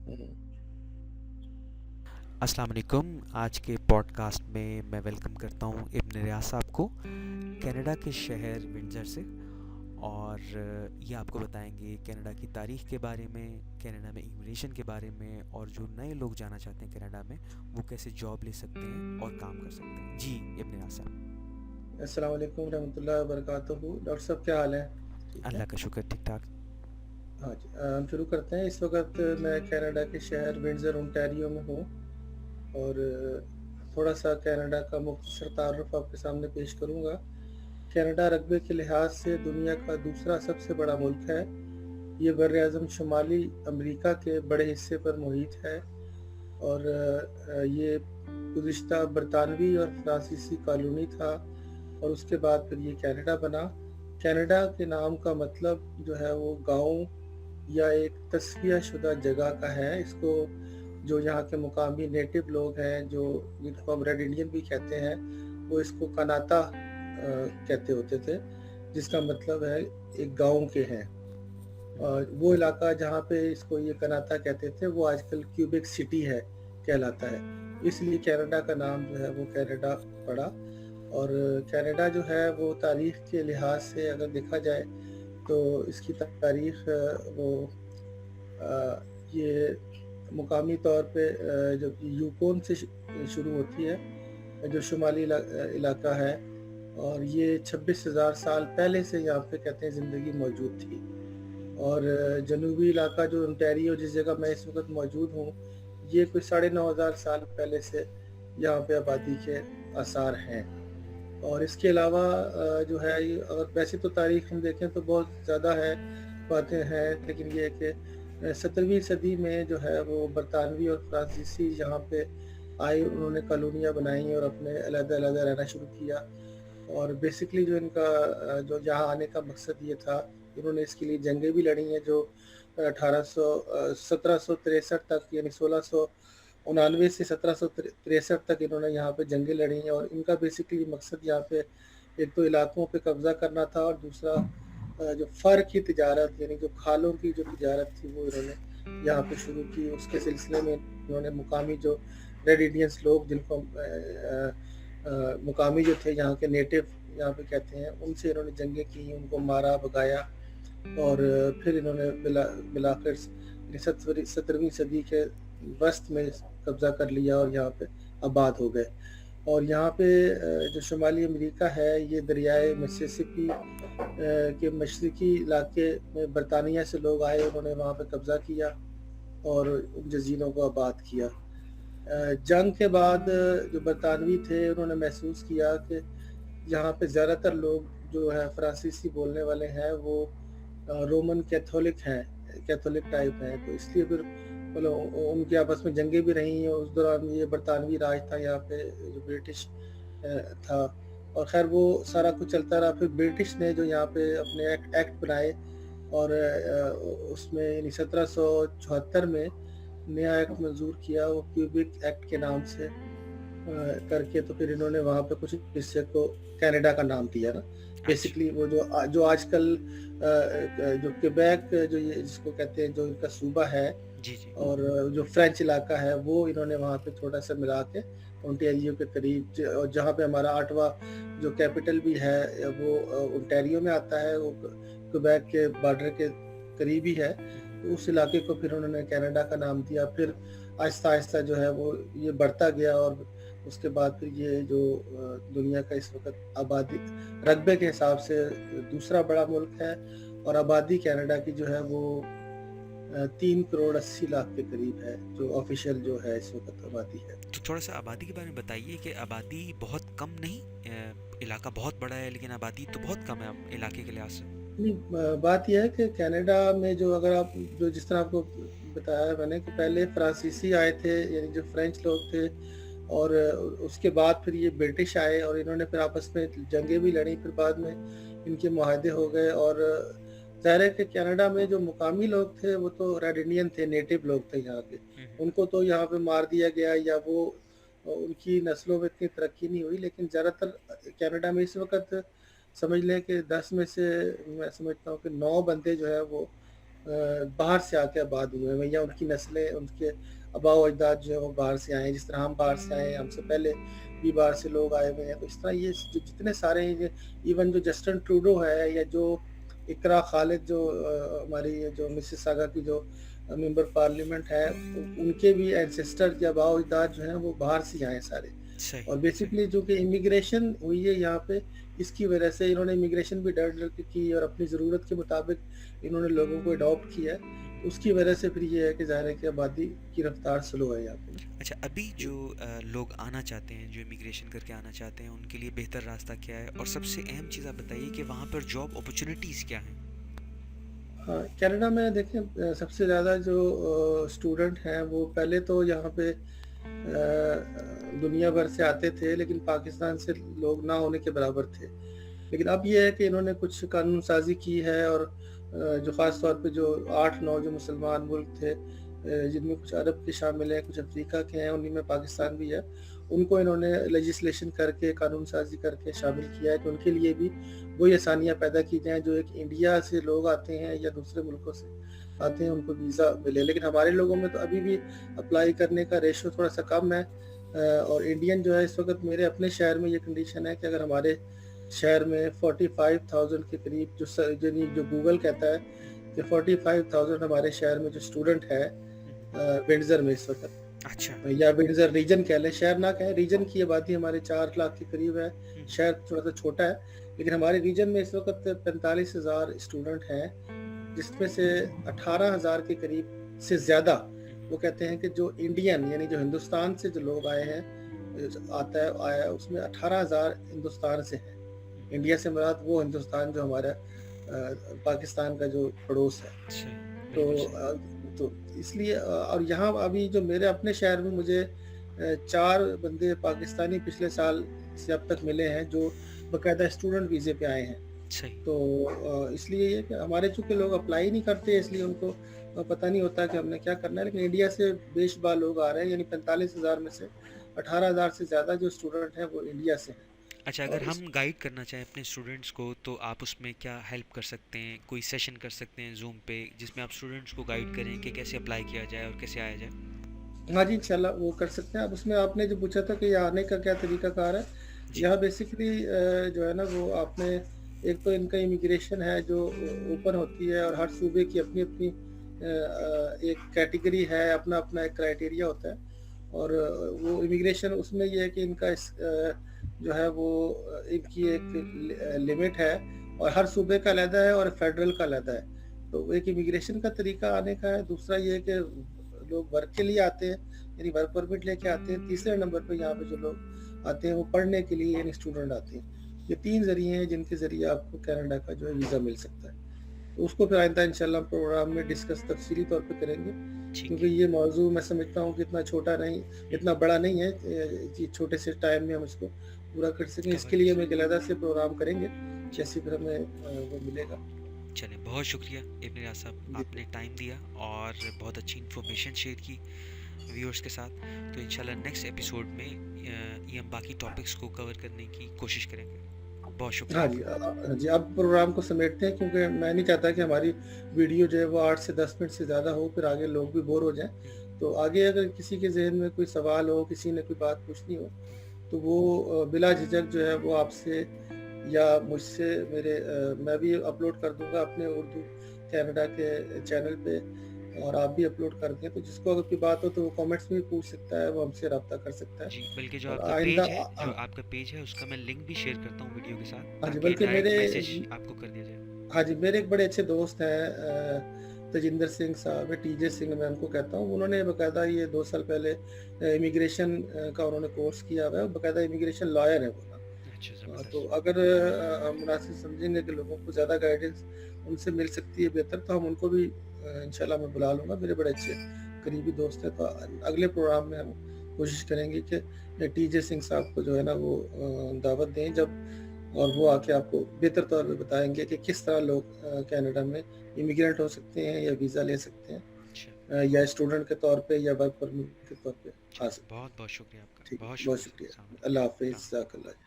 ہوں۔ السلام علیکم۔ آج کے پوڈکاسٹ میں میں ویلکم کرتا ہوں ابن ریاض صاحب کو کینیڈا کے شہر ونڈزر سے، اور یہ آپ کو بتائیں گے کینیڈا کی تاریخ کے بارے میں، کینیڈا میں امیگریشن کے بارے میں، اور جو نئے لوگ جانا چاہتے ہیں کینیڈا میں وہ کیسے جاب لے سکتے ہیں اور کام کر سکتے ہیں۔ جی ابن ریاض صاحب۔ السلام علیکم ورحمۃ اللہ وبرکاتہ۔ ڈاکٹر صاحب کیا حال ہے؟ ٹھیک ہے؟ اللہ کا شکر، ٹھیک ٹھاک۔ ہاں جی، ہم شروع کرتے ہیں۔ اس وقت میں کینیڈا کے شہر ونڈزر اونٹیریو میں ہوں، اور تھوڑا سا کینیڈا کا مختصر تعارف آپ کے سامنے پیش کروں گا۔ کینیڈا رقبے کے لحاظ سے دنیا کا دوسرا سب سے بڑا ملک ہے۔ یہ بر اعظم شمالی امریکہ کے بڑے حصے پر محیط ہے، اور یہ گزشتہ برطانوی اور فرانسیسی کالونی تھا، اور اس کے بعد پھر یہ کینیڈا بنا۔ کینیڈا کے نام کا مطلب جو ہے وہ گاؤں یا ایک تصفیہ شدہ جگہ کا ہے۔ اس کو جو یہاں کے مقامی نیٹو لوگ ہیں، جو جن کو ہم ریڈ انڈین بھی کہتے ہیں، وہ اس کو کناتا کہتے ہوتے تھے، جس کا مطلب ہے ایک گاؤں کے ہیں۔ اور وہ علاقہ جہاں پہ اس کو یہ کناتا کہتے تھے، وہ آج کل کیوبیک سٹی ہے کہلاتا ہے، اس لیے کینیڈا کا نام جو ہے وہ کینیڈا پڑا۔ اور کینیڈا جو ہے وہ تاریخ کے لحاظ سے اگر دیکھا جائے تو اس کی تاریخ وہ یہ مقامی طور پہ جو یوکون سے شروع ہوتی ہے، جو شمالی علاقہ ہے، اور یہ 26,000 سال پہلے سے یہاں پہ کہتے ہیں زندگی موجود تھی۔ اور جنوبی علاقہ جو انٹیریو، جس جگہ میں اس وقت موجود ہوں، یہ کوئی 9,500 سال پہلے سے یہاں پہ آبادی کے آثار ہیں۔ اور اس کے علاوہ جو ہے، اگر ویسے تو تاریخ ہم دیکھیں تو بہت زیادہ ہے، باتیں ہیں، لیکن یہ کہ 17ویں صدی میں جو ہے وہ برطانوی اور فرانسیسی یہاں پہ آئے، انہوں نے کالونیاں بنائیں اور اپنے علیحدہ علیحدہ رہنا شروع کیا۔ اور بیسکلی جو ان کا جو یہاں آنے کا مقصد یہ تھا، انہوں نے اس کے لیے جنگیں بھی لڑی ہیں، جو 1763 تک، یعنی 1699 سے 1763 تک انہوں نے یہاں پہ جنگیں لڑی ہیں۔ اور ان کا بیسکلی مقصد یہاں پہ ایک تو علاقوں پہ قبضہ کرنا تھا، اور دوسرا جو فر کی تجارت، یعنی جو کھالوں کی جو تجارت تھی، وہ انہوں نے یہاں پہ شروع کی۔ اس کے سلسلے میں انہوں نے مقامی جو ریڈ انڈینس لوگ، جن کو مقامی جو تھے یہاں کے نیٹو یہاں پہ کہتے ہیں، ان سے انہوں نے جنگیں کی، ان کو مارا بھگایا، اور پھر انہوں نے بلاخر 17ویں صدی کے وسط میں قبضہ کر لیا اور یہاں پہ آباد ہو گئے۔ اور یہاں پہ جو شمالی امریکہ ہے، یہ دریائے مسیسپی کے مشرقی علاقے میں برطانیہ سے لوگ آئے، انہوں نے وہاں پہ قبضہ کیا اور ان جزیروں کو آباد کیا۔ جنگ کے بعد جو برطانوی تھے، انہوں نے محسوس کیا کہ یہاں پہ زیادہ تر لوگ جو ہے فرانسیسی بولنے والے ہیں، وہ رومن کیتھولک ہیں، کیتھولک ٹائپ ہیں، تو اس لیے پھر ان کے آپس میں جنگیں بھی رہی ہیں۔ اس دوران یہ برطانوی راج تھا یہاں پہ، جو برٹش تھا، اور خیر وہ سارا کچھ چلتا رہا۔ پھر برٹش نے جو یہاں پہ اپنے ایکٹ بنائے، اور اس میں یعنی 1774 میں نیا ایکٹ منظور کیا، وہ کیوبک ایکٹ کے نام سے کر کے، تو پھر انہوں نے وہاں پہ کچھ حصے کو کینیڈا کا نام دیا نا۔ اچھا بیسکلی وہ جو آج کل جو کیبیک، جو یہ جس کو کہتے ہیں، جو ان کا صوبہ ہے، جی جی۔ اور جو فرینچ علاقہ ہے، وہ انہوں نے وہاں پہ تھوڑا سا ملا کے اونٹیریو کے قریب، اور جہاں پہ ہمارا 8واں جو کیپٹل بھی ہے، وہ اونٹیریو میں آتا ہے، وہ کیبیک کے بارڈر کے قریب ہی ہے، تو اس علاقے کو پھر انہوں نے کینیڈا کا نام دیا۔ پھر آہستہ آہستہ جو ہے وہ یہ بڑھتا گیا، اور اس کے بعد پھر یہ جو دنیا کا اس وقت آبادی رقبے کے حساب سے دوسرا بڑا ملک ہے، اور آبادی کینیڈا کی جو ہے وہ 3,80,00,000 کے قریب ہے، جو آفیشیل جو ہے اس وقت آبادی ہے۔ تو تھوڑا سا آبادی کے بارے میں بتائیے کہ آبادی بہت کم نہیں، علاقہ بہت بڑا ہے لیکن آبادی تو بہت کم ہے علاقے کے لحاظ سے۔ بات یہ ہے کہ کینیڈا میں جو، اگر آپ جو جس طرح آپ کو بتایا میں نے، کہ پہلے فرانسیسی آئے تھے، یعنی جو فرینچ لوگ تھے، اور اس کے بعد پھر یہ برٹش آئے، اور انہوں نے پھر آپس میں جنگیں بھی لڑیں، پھر بعد میں ان کے معاہدے ہو گئے۔ اور ظاہر ہے کہ کینیڈا میں جو مقامی لوگ تھے وہ تو ریڈ انڈین تھے، نیٹو لوگ تھے یہاں کے، ان کو تو یہاں پہ مار دیا گیا، یا وہ ان کی نسلوں میں اتنی ترقی نہیں ہوئی۔ لیکن زیادہ تر کینیڈا میں اس وقت سمجھ لیں کہ 10 میں سے میں سمجھتا ہوں کہ 9 بندے جو ہے وہ बाहर से आके आबाद हुए हैं, या उनकी नस्लें, उनके आबा व अजदाद जो है वो बाहर से आए हैं, जिस तरह हम बाहर से आए हैं, हमसे पहले भी बाहर से लोग आए हुए हैं। तो इस तरह ये जितने सारे हैं, इवन जो जस्टिन ट्रूडो है, या जो इकरा खालिद जो हमारी ये जो मिसिसागा की जो मेंबर पार्लियामेंट है, उनके भी एंसेस्टर या आबा व अजदाद जो हैं वो बाहर से आए हैं सारे। सही और सही। बेसिकली जो कि इमिग्रेशन हुई है यहाँ पे, इसकी वजह से इन्होंने इमिग्रेशन भी डर डर के की, और अपनी ज़रूरत के मुताबिक इन्होंने लोगों को अडॉप्ट किया है। तो उसकी वजह से फिर ये है कि ज़ाहिर है कि आबादी की रफ्तार स्लो है यहाँ पे ना। अच्छा, अभी जी। जो लोग आना चाहते हैं, जो इमिग्रेशन करके आना चाहते हैं, उनके लिए बेहतर रास्ता क्या है, और सबसे अहम चीज़ आप बताइए कि वहाँ पर जॉब अपॉर्चुनिटीज़ क्या हैं? हाँ, कनाडा में देखें, सबसे ज़्यादा जो स्टूडेंट हैं वो पहले तो यहाँ पे दुनिया भर से आते थे, लेकिन पाकिस्तान से लोग ना होने के बराबर थे। लेकिन अब ये है कि इन्होंने कुछ कानून साज़ी की है, और जो ख़ास तौर पे जो 8-9 जो मुसलमान मुल्क थे, जिनमें कुछ अरब के शामिल हैं, कुछ अफ्रीका के हैं, उन्हीं में पाकिस्तान भी है, उनको इन्होंने लेजिस्लेशन करके, कानून साज़ी करके शामिल किया है कि उनके लिए भी वही आसानियाँ पैदा की जाएँ जो एक इंडिया से लोग आते हैं या दूसरे मुल्कों से आते हैं, उनको वीज़ा मिले। लेकिन हमारे लोगों में तो अभी भी अप्लाई करने का रेशो थोड़ा-सा कम है, और इंडियन जो है इस वक़्त मेरे अपने शहर में ये कंडीशन है कि अगर हमारे शहर में 45,000 के करीब जो गूगल कहता है कि 45,000 हमारे शहर में जो स्टूडेंट है विंडसर में इस वक़्त, अच्छा। या विंडसर रीजन कह लें, शहर ना कहें, रीजन की आबादी हमारे 4 लाख के करीब है। शहर थोड़ा-सा छोटा है, लेकिन हमारे रीजन में इस वक़्त 45,000 स्टूडेंट हैं, जिसमें से 18,000 के करीब से ज़्यादा वो कहते हैं कि जो इंडियन, यानी जो हिंदुस्तान से जो लोग आए हैं, आया है, उसमें 18,000 हिंदुस्तान से हैं। इंडिया से मुराद वो हिंदुस्तान जो हमारा पाकिस्तान का जो पड़ोस है। सही, तो बिल्कुल सही। तो इसलिए और यहाँ अभी जो मेरे अपने शहर में मुझे 4 बंदे पाकिस्तानी पिछले साल से अब तक मिले हैं, जो बाकायदा स्टूडेंट वीज़े पे आए हैं। सही। तो इसलिए ये कि हमारे चूँकि लोग अप्लाई नहीं करते, इसलिए उनको पता नहीं होता कि हमने क्या करना है। लेकिन इंडिया से बेशुमार लोग आ रहे हैं, यानी 45,000 में से 18,000 से ज़्यादा जो स्टूडेंट हैं वो इंडिया से हैं। अच्छा, अगर और इस हम गाइड करना चाहें अपने स्टूडेंट्स को, तो आप उसमें क्या हेल्प कर सकते हैं? कोई सेशन कर सकते हैं ज़ूम पे, जिसमें आप स्टूडेंट्स को गाइड करें कि कैसे अप्लाई किया जाए और कैसे आया जाए? हाँ जी, इंशाल्लाह वो कर सकते हैं। अब उसमें आपने जो पूछा था कि यहाँ आने का क्या तरीक़ाकार है, जी। यहाँ बेसिकली जो है ना वो आपने, एक तो इनका इमिग्रेशन है जो ओपन होती है, और हर सूबे की अपनी-अपनी एक कैटेगरी है, अपना-अपना एक क्राइटेरिया होता है। और वो इमिग्रेशन उसमें ये है कि इनका जो है वो इनकी एक लिमिट है, और हर सूबे का अलहदा है और फेडरल का अलहदा है। तो एक इमिग्रेशन का तरीका आने का है। दूसरा ये है कि लोग वर्क के लिए आते हैं, यानी वर्क परमिट लेके आते हैं। तीसरे नंबर पे यहाँ पे जो लोग आते हैं वो पढ़ने के लिए, यानी स्टूडेंट आते हैं। ये 3 ज़रिए हैं जिनके ज़रिए आपको कनाडा का जो है वीज़ा मिल सकता है। तो उसको फिर आइंदा इंशाल्लाह प्रोग्राम में डिस्कस तफसीली तौर पे करेंगे, ठीक क्योंकि है। ये मौज़ू मैं समझता हूँ कि इतना छोटा नहीं, इतना बड़ा नहीं है, कि छोटे से टाइम में हम इसको पूरा कर सकें। कवर इसके कर लिए हम एक सकते अलहदा से प्रोग्राम करेंगे, हैं। जी। जैसे फिर हमें वो मिलेगा। चलें, बहुत शुक्रिया इब्न रियाज साहब, जी, आपने टाइम दिया और बहुत अच्छी इन्फॉर्मेशन शेयर की व्यूअर्स के साथ। तो इंशाल्लाह नेक्स्ट एपिसोड में ये हम बाकी टॉपिक्स को कवर करने की कोशिश करेंगे। बहुत शुक्रिया हाँ जी, आपका। हाँ जी, अब प्रोग्राम को समेटते हैं, क्योंकि मैं नहीं चाहता कि हमारी वीडियो जो है वो 8 से 10 मिनट से ज़्यादा हो, फिर आगे लोग भी बोर हो जाएँ। तो आगे अगर किसी के ज़हन में कोई सवाल हो, किसी ने कोई बात पूछनी हो, तो वो बिला झिझक जो है वो आपसे या मुझसे मैं भी अपलोड कर दूँगा अपने उर्दू कनाडा के चैनल पे, और आप भी अपलोड कर दें। तो जिसको अगर कोई बात हो तो वो कमेंट्स में भी पूछ सकता है, वो हमसे राब्ता कर सकता है। जी, बल्कि और आइंदा जो आपका पेज है उसका मैं लिंक भी शेयर करता हूँ वीडियो के साथ, हाँ जी, ताकि बल्कि डायरेक्ट मैसेज आपको कर दिया जाए। हाँ जी, मेरे एक बड़े अच्छे दोस्त हैं, तजिंदर सिंह साहब है, टीजे सिंह मैं उनको कहता हूँ। उन्होंने बाकायदा ये 2 साल पहले इमिग्रेशन का उन्होंने कोर्स किया हुआ है, बाकायदा इमिग्रेशन लॉयर है वो ना। अच्छा, तो ज़बरदस्त। अगर मुनासिब समझेंगे कि लोगों को ज़्यादा गाइडेंस उनसे मिल सकती है बेहतर, तो हम उनको भी इंशाल्लाह मैं बुला लूँगा। मेरे बड़े अच्छे करीबी दोस्त हैं। तो अगले प्रोग्राम में हम कोशिश करेंगे कि टीजे सिंह साहब को जो है ना वो दावत दें, जब और वो आके आपको बेहतर तौर पे बताएँगे कि किस तरह लोग कनाडा में इमिग्रेंट हो सकते हैं, या वीज़ा ले सकते हैं, अच्छा, या स्टूडेंट के तौर पे, या वर्क परमिट के तौर पे आ चलिए, सकते हैं। बहुत बहुत शुक्रिया आपका, ठीक है, बहुत बहुत शुक्रिया। शुक्रिया। अस्सलाम अल्लाह वालेकुम। हाफ़िज़, जज़ाकल्लाह।